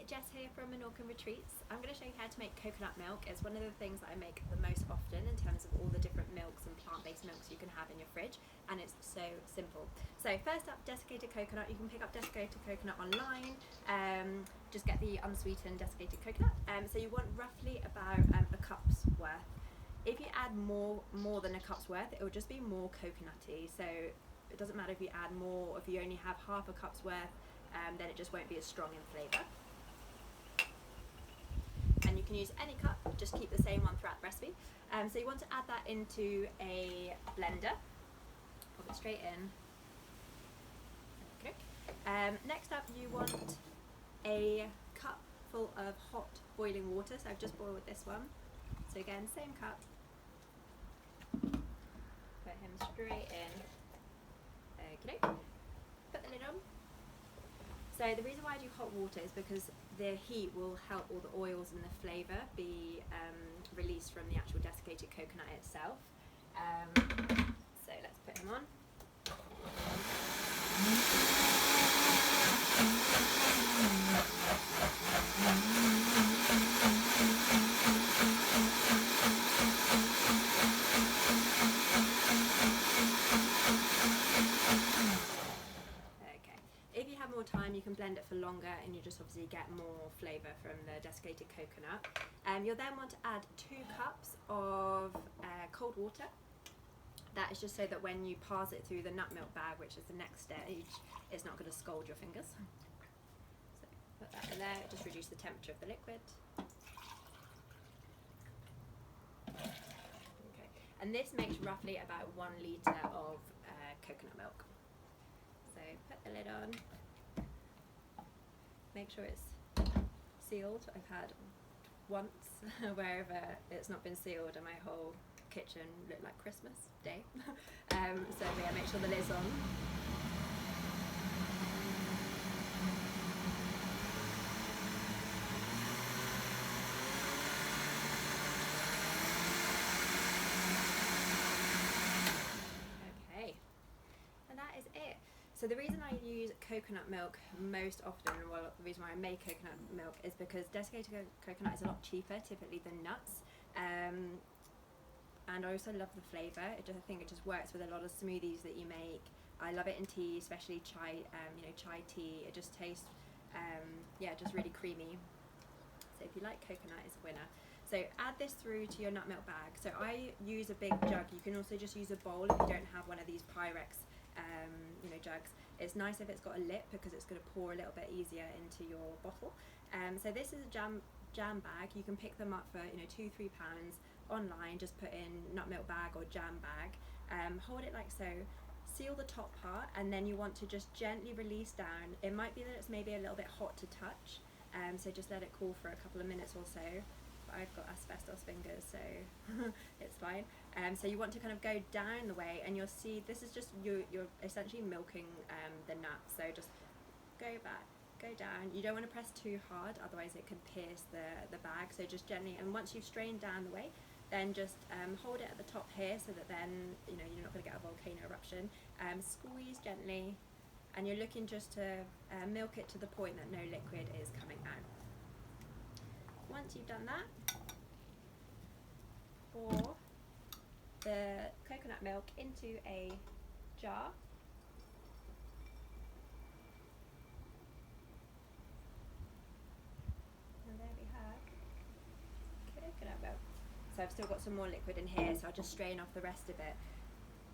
Jess here from Menorca Retreats. I'm going to show you how to make coconut milk. It's one of the things that I make the most often in terms of all the different milks and plant-based milks you can have in your fridge, and it's so simple. So first up, desiccated coconut. You can pick up desiccated coconut online. Just get the unsweetened desiccated coconut. So you want roughly about a cup's worth. If you add more than a cup's worth, it will just be more coconutty. So it doesn't matter if you add more, or if you only have half a cup's worth, then it just won't be as strong in flavour. And you can use any cup, just keep the same one throughout the recipe. So you want to add that into a blender. Pop it straight in. Okay. Next up, you want a cup full of hot boiling water. So I've just boiled this one. So again, same cup. Put him straight in. Okay. Put the lid on. So the reason why I do hot water is because the heat will help all the oils and the flavour be released from the actual desiccated coconut itself. So let's put him on. More time, you can blend it for longer, and you just obviously get more flavour from the desiccated coconut. You'll then want to add 2 cups of cold water. That is just so that when you pass it through the nut milk bag, which is the next stage, it's not going to scald your fingers. So put that in there, just reduce the temperature of the liquid. Okay. And this makes roughly about 1 litre of coconut milk. So put the lid on. Make sure it's sealed. I've had once wherever it's not been sealed and my whole kitchen looked like Christmas Day. So yeah, make sure the lid's on. Okay, and that is it. So the reason I use coconut milk most often, well, the reason why I make coconut milk is because desiccated coconut is a lot cheaper typically than nuts, and I also love the flavour. I think it just works with a lot of smoothies that you make. I love it in tea, especially chai, chai tea. It just tastes, just really creamy. So if you like coconut, it's a winner. So add this through to your nut milk bag. So I use a big jug. You can also just use a bowl if you don't have one of these Pyrex jugs. It's nice if it's got a lip because it's going to pour a little bit easier into your bottle. So this is a jam bag. You can pick them up for £2-3 online. Just put in nut milk bag or jam bag. Hold it like so. Seal the top part, and then you want to just gently release down. It might be that it's maybe a little bit hot to touch, so just let it cool for a couple of minutes or so. I've got asbestos fingers, so it's fine. So you want to kind of go down the way, and you'll see this is just you're essentially milking the nut. So just go back, go down. You don't want to press too hard, otherwise it can pierce the bag. So just gently, and once you've strained down the way, then just hold it at the top here, so that then you're not going to get a volcano eruption. Squeeze gently, and you're looking just to milk it to the point that no liquid is coming out. Once you've done that, pour the coconut milk into a jar. And there we have coconut milk. So I've still got some more liquid in here, so I'll just strain off the rest of it.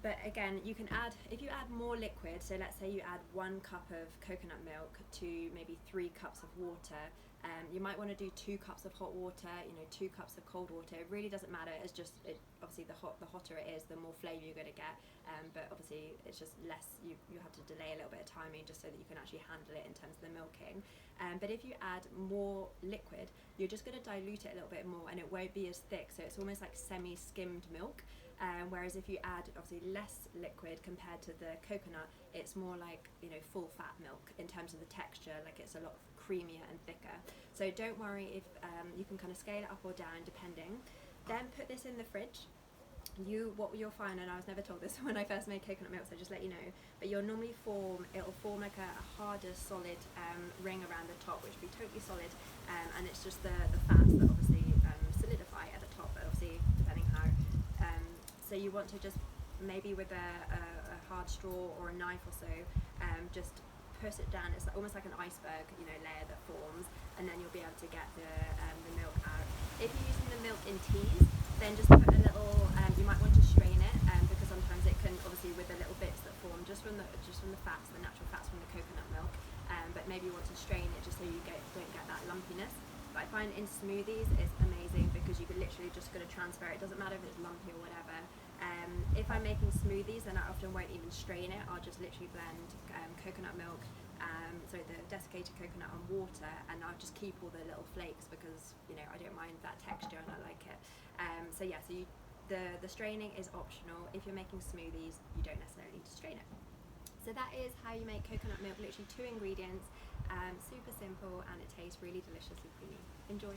But again, you can add, if you add more liquid, so let's say you add 1 cup of coconut milk to maybe 3 cups of water, you might want to do 2 cups of hot water, 2 cups of cold water. It really doesn't matter. It's just, obviously the hotter it is, the more flavour you're going to get. But obviously it's just less, you have to delay a little bit of timing just so that you can actually handle it in terms of the milking. But if you add more liquid, you're just going to dilute it a little bit more, and it won't be as thick. So it's almost like semi-skimmed milk. Whereas if you add obviously less liquid compared to the coconut, it's more like full fat milk in terms of the texture. Like it's a lot creamier and thicker. So don't worry if you can kind of scale it up or down depending. Then put this in the fridge what you'll find, and I was never told this when I first made coconut milk, so just let you know, but it'll form like a harder solid ring around the top, which will be totally solid, and it's just the fats that obviously solidify at the top, but obviously depending how. So you want to just maybe with a hard straw or a knife or so, just push it down. It's almost like an iceberg, layer that forms, and then you'll be able to get the milk out. If you're using the milk in teas, then just put a little. You might want to strain it, because sometimes it can, obviously with the little bits that form just from the fats, the natural fats from the coconut milk. But maybe you want to strain it just so you don't get that lumpiness. But I find in smoothies it's amazing because you can literally just going to transfer it. It doesn't matter if it's lumpy or whatever. If I'm making smoothies, then I often won't even strain it. I'll just literally blend coconut milk, so the desiccated coconut and water, and I'll just keep all the little flakes because I don't mind that texture and I like it. The straining is optional. If you're making smoothies, you don't necessarily need to strain it. So that is how you make coconut milk. Literally 2 ingredients, super simple, and it tastes really deliciously creamy. Enjoy.